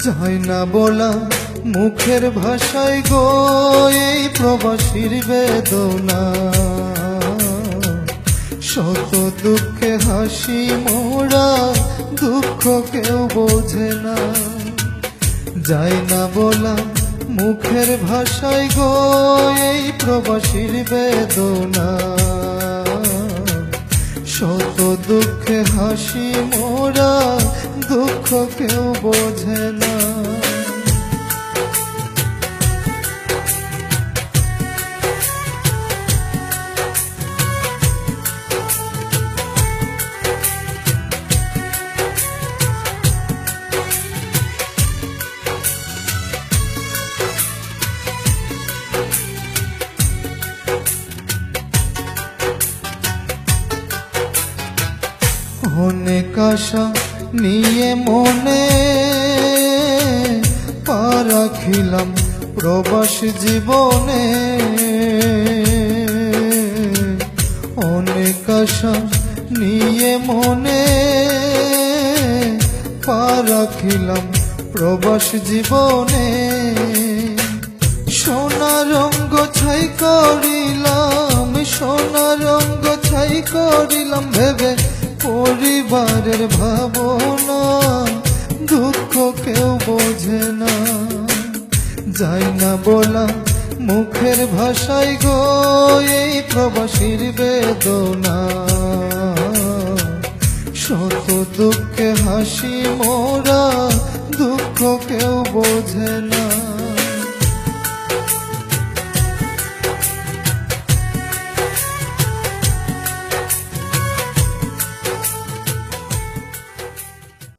যায় না বলা মুখের ভাষায় গো এই প্রবাসীর বেদনা। শত দুঃখে হাসি মোরা, দুঃখ কেউ বোঝে না। যায় না বলা মুখের ভাষায় গো এই প্রবাসীর বেদনা। শত দুঃখে হাসি মোরা, দুঃখ কেউ বোঝে না। অনেক আশা নিয়ে মনে পা রাখিলাম প্রবাস জীবনে। অনেক আশা নিয়ে মনে পা রাখিলাম প্রবাস জীবনে। সোনা রঙ্গ ছাই করিলাম, সোনা রঙ্গ ছাই করিলাম ভেবে পরিবারের ভাবনা। দুঃখ কেউ বোঝে না। যায় না বলা মুখের ভাষায় গো এই প্রবাসীর বেদনা। শত দুঃখে হাসি মোরা, দুঃখ কেউ বোঝে না।